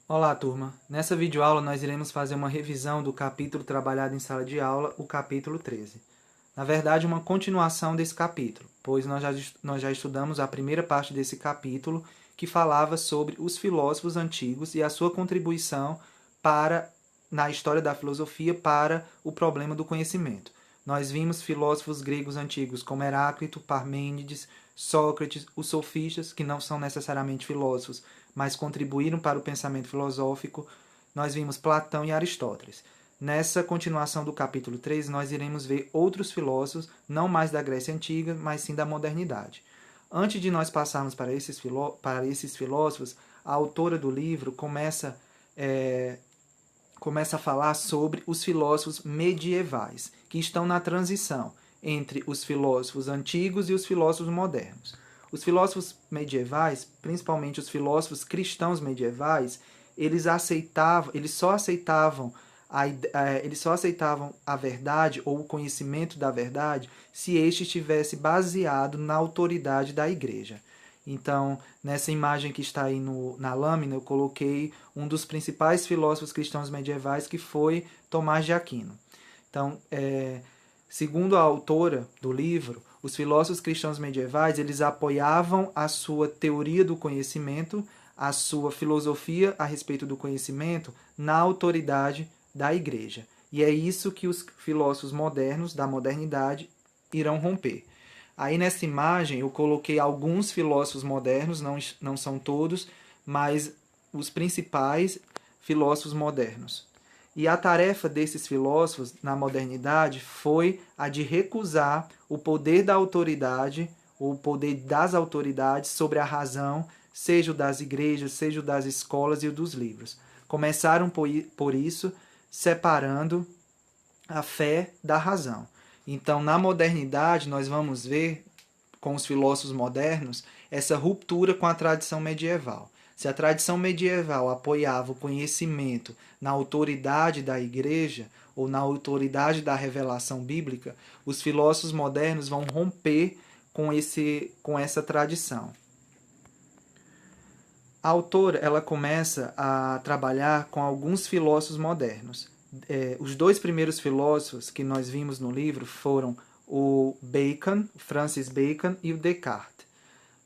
Olá, turma! Nessa videoaula nós iremos fazer uma revisão do capítulo trabalhado em sala de aula, o capítulo 13. Na verdade, uma continuação desse capítulo, pois nós já estudamos a primeira parte desse capítulo, que falava sobre os filósofos antigos e a sua contribuição na história da filosofia para o problema do conhecimento. Nós vimos filósofos gregos antigos como Heráclito, Parmênides, Sócrates, os sofistas, que não são necessariamente filósofos, mas contribuíram para o pensamento filosófico. Nós vimos Platão e Aristóteles. Nessa continuação do capítulo 3, nós iremos ver outros filósofos, não mais da Grécia Antiga, mas sim da modernidade. Antes de nós passarmos para esses filósofos, a autora do livro começa a falar sobre os filósofos medievais, que estão na transição entre os filósofos antigos e os filósofos modernos. Os filósofos medievais, principalmente os filósofos cristãos medievais, eles só aceitavam a verdade ou o conhecimento da verdade se este estivesse baseado na autoridade da igreja. Então, nessa imagem que está aí na lâmina, eu coloquei um dos principais filósofos cristãos medievais, que foi Tomás de Aquino. Então, segundo a autora do livro, os filósofos cristãos medievais, eles apoiavam a sua teoria do conhecimento, a sua filosofia a respeito do conhecimento, na autoridade da igreja. E é isso que os filósofos modernos, da modernidade, irão romper. Aí nessa imagem eu coloquei alguns filósofos modernos, não são todos, mas os principais filósofos modernos. E a tarefa desses filósofos na modernidade foi a de recusar o poder da autoridade, o poder das autoridades sobre a razão, seja o das igrejas, seja o das escolas e o dos livros. Começaram por isso separando a fé da razão. Então, na modernidade, nós vamos ver, com os filósofos modernos, essa ruptura com a tradição medieval. Se a tradição medieval apoiava o conhecimento na autoridade da igreja ou na autoridade da revelação bíblica, os filósofos modernos vão romper com essa tradição. A autora ela começa a trabalhar com alguns filósofos modernos. Os dois primeiros filósofos que nós vimos no livro foram o Bacon, Francis Bacon, e o Descartes.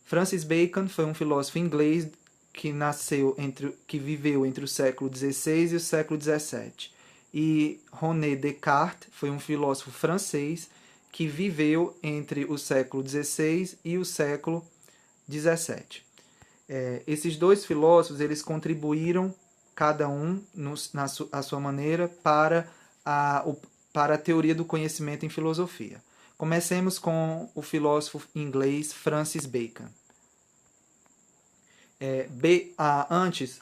Francis Bacon foi um filósofo inglês que viveu entre o século XVI e o século XVII. E René Descartes foi um filósofo francês que viveu entre o século XVI e o século XVII. Esses dois filósofos eles contribuíram, cada um à sua maneira, para a teoria do conhecimento em filosofia. Comecemos com o filósofo inglês Francis Bacon.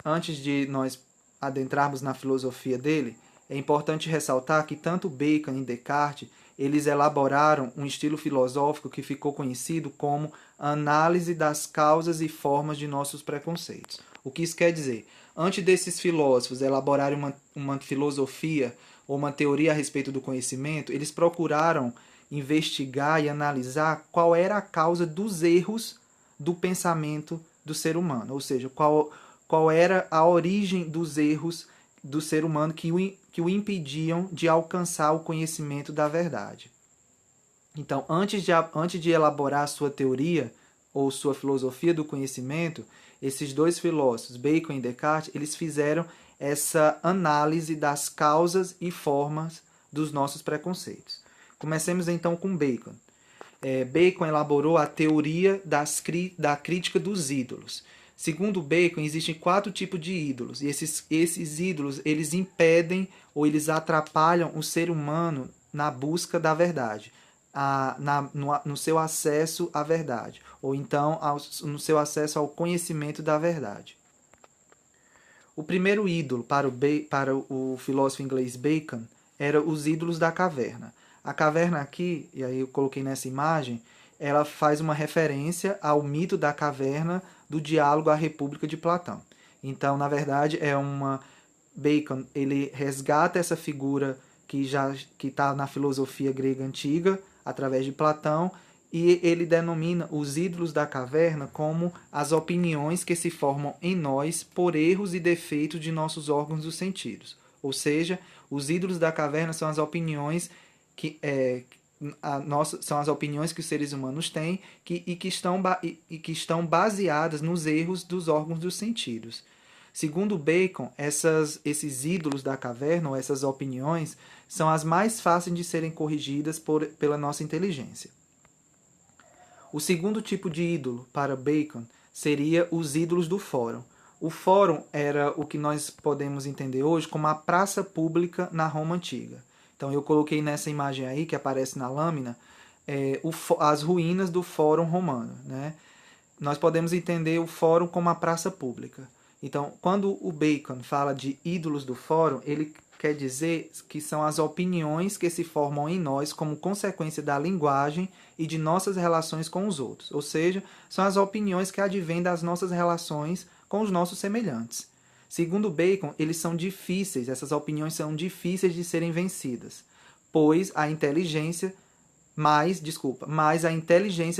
Antes de nós adentrarmos na filosofia dele, é importante ressaltar que tanto Bacon e Descartes eles elaboraram um estilo filosófico que ficou conhecido como análise das causas e formas de nossos preconceitos. O que isso quer dizer? Antes desses filósofos elaborarem uma filosofia ou uma teoria a respeito do conhecimento, eles procuraram investigar e analisar qual era a causa dos erros do pensamento do ser humano, ou seja, qual era a origem dos erros do ser humano que o impediam de alcançar o conhecimento da verdade. Então, antes de elaborar sua teoria ou sua filosofia do conhecimento, esses dois filósofos, Bacon e Descartes, eles fizeram essa análise das causas e formas dos nossos preconceitos. Comecemos então com Bacon. Bacon elaborou a teoria da crítica dos ídolos. Segundo Bacon, existem 4 tipos de ídolos, e esses ídolos eles impedem ou eles atrapalham o ser humano na busca da verdade, no seu acesso à verdade, ou então no seu acesso ao conhecimento da verdade. O primeiro ídolo para o filósofo inglês Bacon era os ídolos da caverna. A caverna aqui, e aí eu coloquei nessa imagem, ela faz uma referência ao mito da caverna do diálogo à República de Platão. Então, na verdade, Bacon ele resgata essa figura que está na filosofia grega antiga, através de Platão, e ele denomina os ídolos da caverna como as opiniões que se formam em nós por erros e defeitos de nossos órgãos dos sentidos. Ou seja, os ídolos da caverna são as opiniões são as opiniões que os seres humanos têm e que estão baseadas nos erros dos órgãos dos sentidos. Segundo Bacon, esses ídolos da caverna, ou essas opiniões, são as mais fáceis de serem corrigidas pela nossa inteligência. O segundo tipo de ídolo, para Bacon, seria os ídolos do fórum. O fórum era o que nós podemos entender hoje como a praça pública na Roma Antiga. Então, eu coloquei nessa imagem aí, que aparece na lâmina, as ruínas do fórum romano, né? Nós podemos entender o fórum como a praça pública. Então, quando o Bacon fala de ídolos do fórum, ele quer dizer que são as opiniões que se formam em nós como consequência da linguagem e de nossas relações com os outros. Ou seja, são as opiniões que advêm das nossas relações com os nossos semelhantes. Segundo Bacon, essas opiniões são difíceis de serem vencidas, pois a inteligência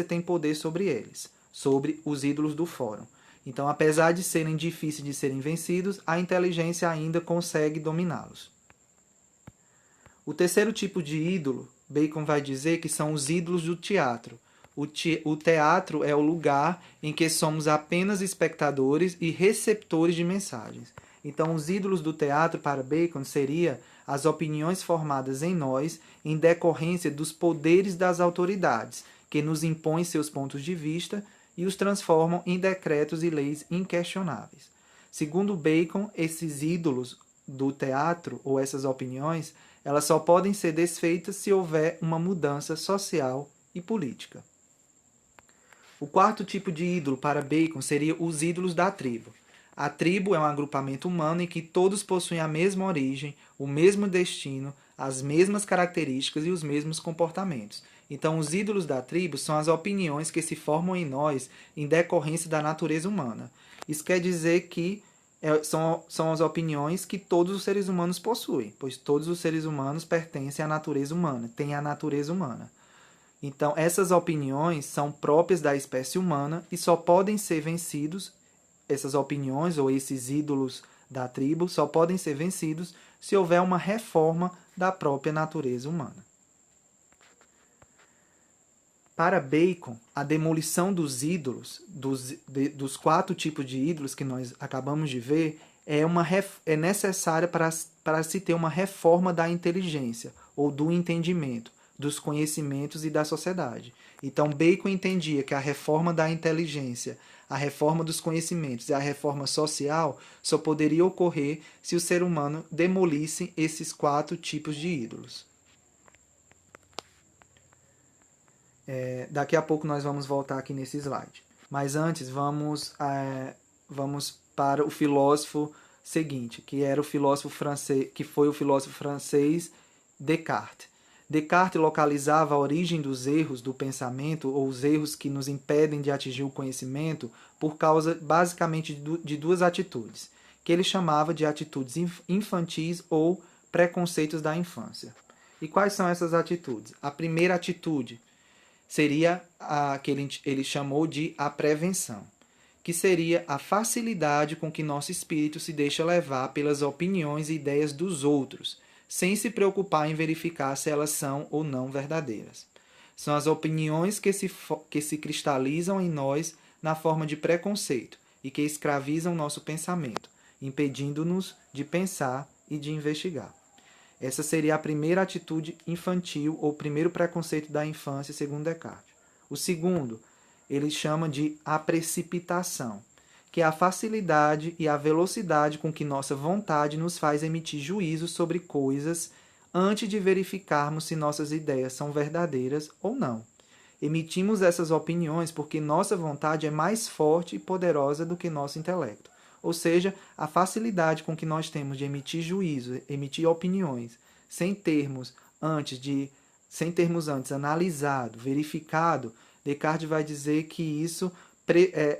tem poder sobre eles, sobre os ídolos do fórum. Então, apesar de serem difíceis de serem vencidos, a inteligência ainda consegue dominá-los. O terceiro tipo de ídolo, Bacon vai dizer que são os ídolos do teatro. O teatro é o lugar em que somos apenas espectadores e receptores de mensagens. Então, os ídolos do teatro, para Bacon, seria as opiniões formadas em nós em decorrência dos poderes das autoridades, que nos impõem seus pontos de vista e os transformam em decretos e leis inquestionáveis. Segundo Bacon, esses ídolos do teatro, ou essas opiniões, elas só podem ser desfeitas se houver uma mudança social e política. O quarto tipo de ídolo para Bacon seria os ídolos da tribo. A tribo é um agrupamento humano em que todos possuem a mesma origem, o mesmo destino, as mesmas características e os mesmos comportamentos. Então, os ídolos da tribo são as opiniões que se formam em nós em decorrência da natureza humana. Isso quer dizer que são as opiniões que todos os seres humanos possuem, pois todos os seres humanos pertencem à natureza humana, têm a natureza humana. Então, essas opiniões são próprias da espécie humana e só podem ser vencidos, essas opiniões ou esses ídolos da tribo só podem ser vencidos se houver uma reforma da própria natureza humana. Para Bacon, a demolição dos ídolos, dos quatro tipos de ídolos que nós acabamos de ver, é necessária para se ter uma reforma da inteligência ou do entendimento, dos conhecimentos e da sociedade. Então, Bacon entendia que a reforma da inteligência, a reforma dos conhecimentos e a reforma social só poderia ocorrer se o ser humano demolisse esses quatro tipos de ídolos. Daqui a pouco nós vamos voltar aqui nesse slide. Mas antes, vamos para o filósofo seguinte, que foi o filósofo francês Descartes. Descartes localizava a origem dos erros do pensamento, ou os erros que nos impedem de atingir o conhecimento, por causa, basicamente, de duas atitudes, que ele chamava de atitudes infantis ou preconceitos da infância. E quais são essas atitudes? A primeira atitude seria a que ele chamou de a prevenção, que seria a facilidade com que nosso espírito se deixa levar pelas opiniões e ideias dos outros, sem se preocupar em verificar se elas são ou não verdadeiras. São as opiniões que se cristalizam em nós na forma de preconceito e que escravizam nosso pensamento, impedindo-nos de pensar e de investigar. Essa seria a primeira atitude infantil ou primeiro preconceito da infância, segundo Descartes. O segundo, ele chama de a precipitação, que é a facilidade e a velocidade com que nossa vontade nos faz emitir juízos sobre coisas antes de verificarmos se nossas ideias são verdadeiras ou não. Emitimos essas opiniões porque nossa vontade é mais forte e poderosa do que nosso intelecto. Ou seja, a facilidade com que nós temos de emitir juízos, emitir opiniões, sem termos antes analisado, verificado, Descartes vai dizer que isso,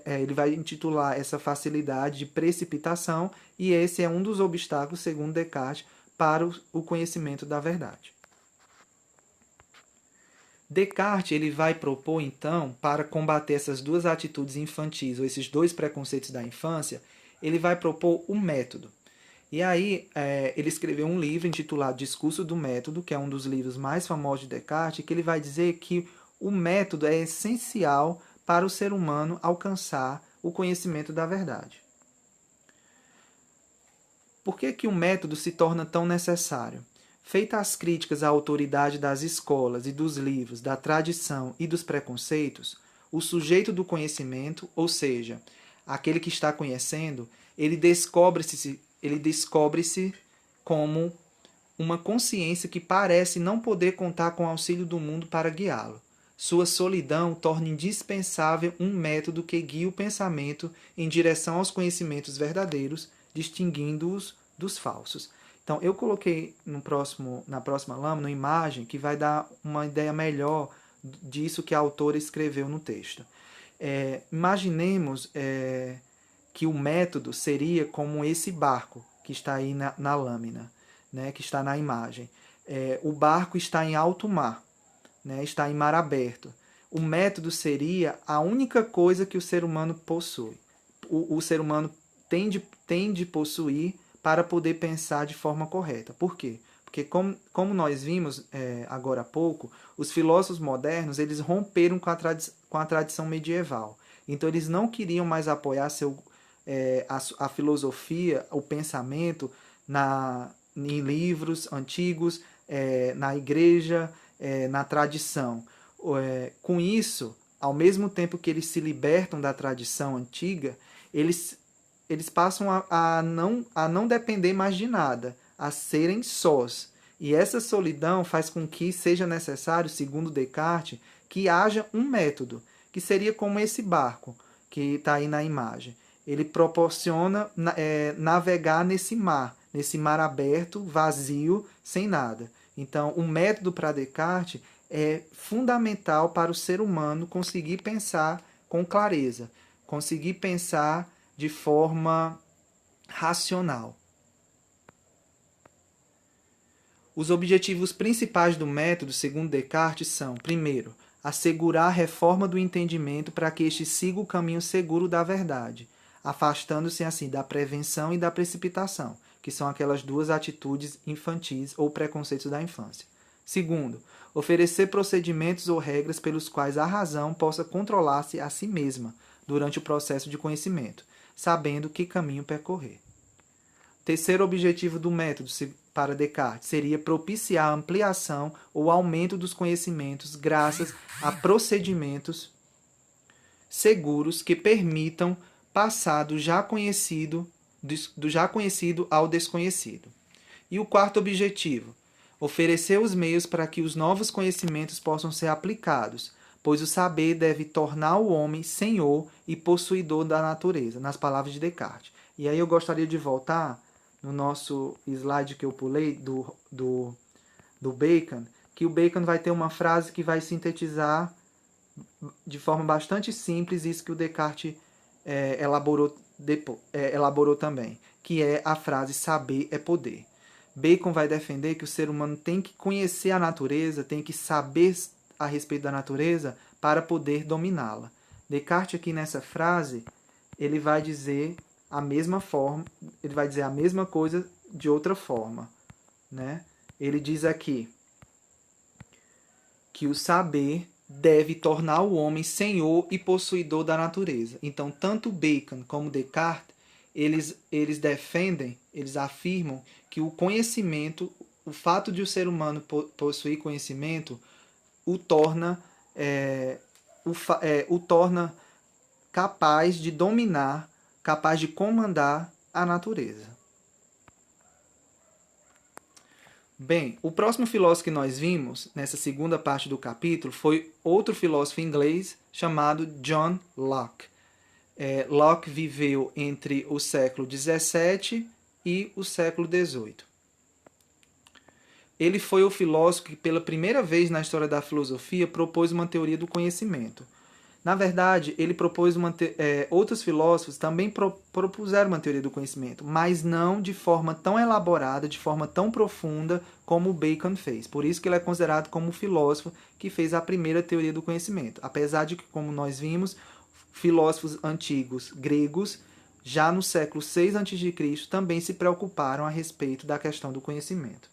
ele vai intitular essa facilidade de precipitação, e esse é um dos obstáculos, segundo Descartes, para o conhecimento da verdade. Descartes ele vai propor, então, para combater essas duas atitudes infantis, ou esses dois preconceitos da infância, ele vai propor um método. E aí, ele escreveu um livro intitulado Discurso do Método, que é um dos livros mais famosos de Descartes, que ele vai dizer que o método é essencial para o ser humano alcançar o conhecimento da verdade. Por que que o método se torna tão necessário? Feitas as críticas à autoridade das escolas e dos livros, da tradição e dos preconceitos, o sujeito do conhecimento, ou seja, aquele que está conhecendo, ele descobre-se como uma consciência que parece não poder contar com o auxílio do mundo para guiá-lo. Sua solidão torna indispensável um método que guie o pensamento em direção aos conhecimentos verdadeiros, distinguindo-os dos falsos. Então, eu coloquei na próxima lâmina uma imagem que vai dar uma ideia melhor disso que a autora escreveu no texto. Imaginemos que o método seria como esse barco que está aí na lâmina, né, que está na imagem. O barco está em alto mar, né, está em mar aberto. O método seria a única coisa que o ser humano possui. O ser humano tem de possuir para poder pensar de forma correta. Por quê? Porque, como nós vimos agora há pouco, os filósofos modernos eles romperam com a tradição medieval. Então, eles não queriam mais apoiar a filosofia, o pensamento, em livros antigos, na igreja, na tradição. Com isso, ao mesmo tempo que eles se libertam da tradição antiga, eles passam a não depender mais de nada, a serem sós. E essa solidão faz com que seja necessário, segundo Descartes, que haja um método, que seria como esse barco que está aí na imagem. Ele proporciona navegar nesse mar aberto, vazio, sem nada. Então, o método para Descartes é fundamental para o ser humano conseguir pensar com clareza, conseguir pensar de forma racional. Os objetivos principais do método, segundo Descartes, são, primeiro, assegurar a reforma do entendimento para que este siga o caminho seguro da verdade, afastando-se assim da prevenção e da precipitação, que são aquelas duas atitudes infantis ou preconceitos da infância. Segundo, oferecer procedimentos ou regras pelos quais a razão possa controlar-se a si mesma durante o processo de conhecimento, sabendo que caminho percorrer. Terceiro objetivo do método para Descartes seria propiciar a ampliação ou aumento dos conhecimentos graças a procedimentos seguros que permitam passar do já conhecido ao desconhecido. E o quarto objetivo, oferecer os meios para que os novos conhecimentos possam ser aplicados, pois o saber deve tornar o homem senhor e possuidor da natureza, nas palavras de Descartes. E aí eu gostaria de voltar no nosso slide que eu pulei do Bacon, que o Bacon vai ter uma frase que vai sintetizar de forma bastante simples isso que o Descartes elaborou também, que é a frase saber é poder. Bacon vai defender que o ser humano tem que conhecer a natureza, tem que saber a respeito da natureza para poder dominá-la. Descartes aqui nessa frase, ele vai dizer a mesma coisa de outra forma, né? Ele diz aqui que o saber deve tornar o homem senhor e possuidor da natureza. Então, tanto Bacon como Descartes, eles defendem, eles afirmam que o conhecimento, o fato de o ser humano possuir conhecimento, o torna capaz de dominar, capaz de comandar a natureza. Bem, o próximo filósofo que nós vimos, nessa segunda parte do capítulo, foi outro filósofo inglês chamado John Locke. Locke viveu entre o século XVII e o século XVIII. Ele foi o filósofo que, pela primeira vez na história da filosofia, propôs uma teoria do conhecimento. Na verdade, ele propôs outros filósofos também propuseram uma teoria do conhecimento, mas não de forma tão elaborada, de forma tão profunda como Bacon fez. Por isso que ele é considerado como o filósofo que fez a primeira teoria do conhecimento. Apesar de que, como nós vimos, filósofos antigos gregos, já no século 6 a.C., também se preocuparam a respeito da questão do conhecimento.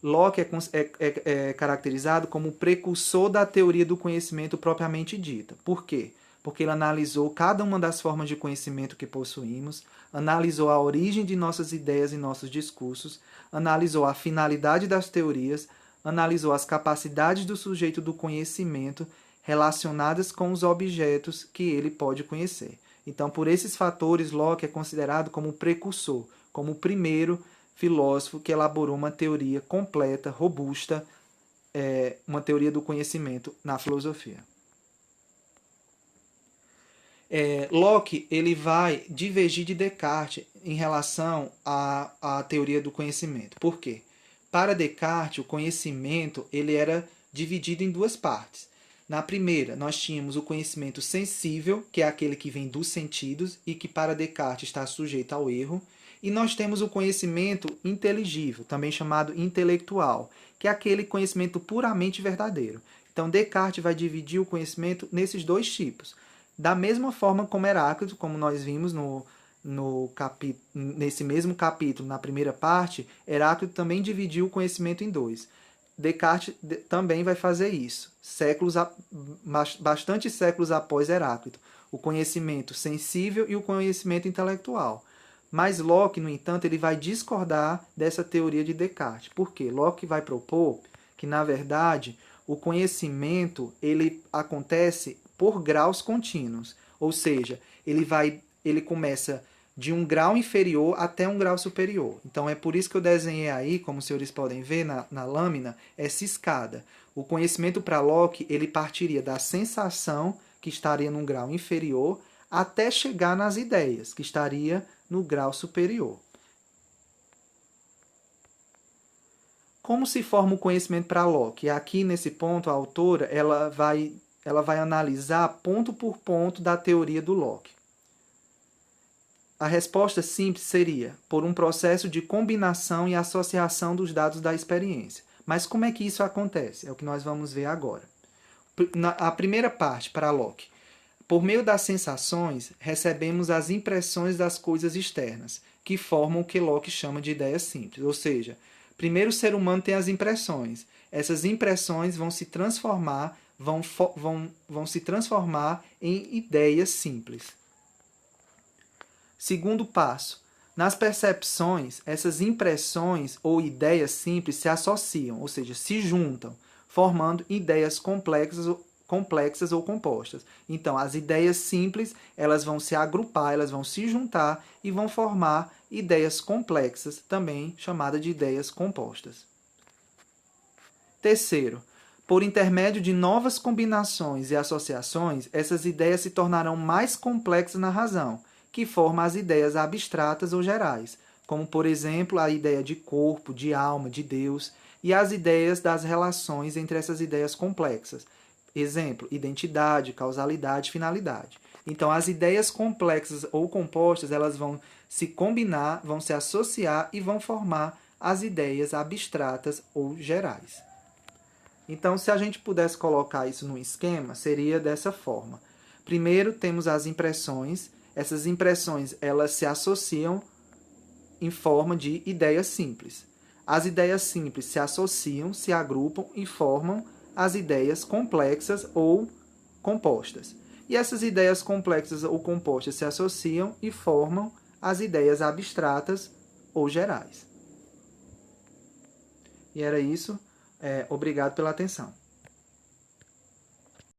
Locke é caracterizado como o precursor da teoria do conhecimento propriamente dita. Por quê? Porque ele analisou cada uma das formas de conhecimento que possuímos, analisou a origem de nossas ideias e nossos discursos, analisou a finalidade das teorias, analisou as capacidades do sujeito do conhecimento relacionadas com os objetos que ele pode conhecer. Então, por esses fatores, Locke é considerado como o precursor, como o primeiro filósofo que elaborou uma teoria completa, robusta, uma teoria do conhecimento na filosofia. Locke ele vai divergir de Descartes em relação à teoria do conhecimento. Por quê? Para Descartes, o conhecimento ele era dividido em duas partes. Na primeira, nós tínhamos o conhecimento sensível, que é aquele que vem dos sentidos e que para Descartes está sujeito ao erro. E nós temos o conhecimento inteligível, também chamado intelectual, que é aquele conhecimento puramente verdadeiro. Então, Descartes vai dividir o conhecimento nesses dois tipos. Da mesma forma como Heráclito, como nós vimos nesse mesmo capítulo, na primeira parte, Heráclito também dividiu o conhecimento em dois. Descartes também vai fazer isso, bastante séculos após Heráclito, o conhecimento sensível e o conhecimento intelectual. Mas Locke, no entanto, ele vai discordar dessa teoria de Descartes. Por quê? Locke vai propor que, na verdade, o conhecimento ele acontece por graus contínuos. Ou seja, ele começa de um grau inferior até um grau superior. Então, é por isso que eu desenhei aí, como os senhores podem ver na lâmina, essa escada. O conhecimento para Locke, ele partiria da sensação, que estaria num grau inferior, até chegar nas ideias, que estaria no grau superior. Como se forma o conhecimento para Locke? Aqui, nesse ponto, a autora ela vai analisar ponto por ponto da teoria do Locke. A resposta simples seria por um processo de combinação e associação dos dados da experiência. Mas como é que isso acontece? É o que nós vamos ver agora. A primeira parte, para Locke. Por meio das sensações, recebemos as impressões das coisas externas, que formam o que Locke chama de ideias simples. Ou seja, primeiro o ser humano tem as impressões. Essas impressões vão se transformar, vão se transformar em ideias simples. Segundo passo. Nas percepções, essas impressões ou ideias simples se associam, ou seja, se juntam, formando ideias complexas ou compostas. Então, as ideias simples, elas vão se agrupar, elas vão se juntar e vão formar ideias complexas, também chamadas de ideias compostas. Terceiro, por intermédio de novas combinações e associações, essas ideias se tornarão mais complexas na razão, que forma as ideias abstratas ou gerais, como, por exemplo, a ideia de corpo, de alma, de Deus, e as ideias das relações entre essas ideias complexas. Exemplo, identidade, causalidade, finalidade. Então, as ideias complexas ou compostas, elas vão se combinar, vão se associar e vão formar as ideias abstratas ou gerais. Então, se a gente pudesse colocar isso num esquema, seria dessa forma. Primeiro, temos as impressões. Essas impressões, elas se associam em forma de ideias simples. As ideias simples se associam, se agrupam e formam as ideias complexas ou compostas. E essas ideias complexas ou compostas se associam e formam as ideias abstratas ou gerais. E era isso. Obrigado pela atenção.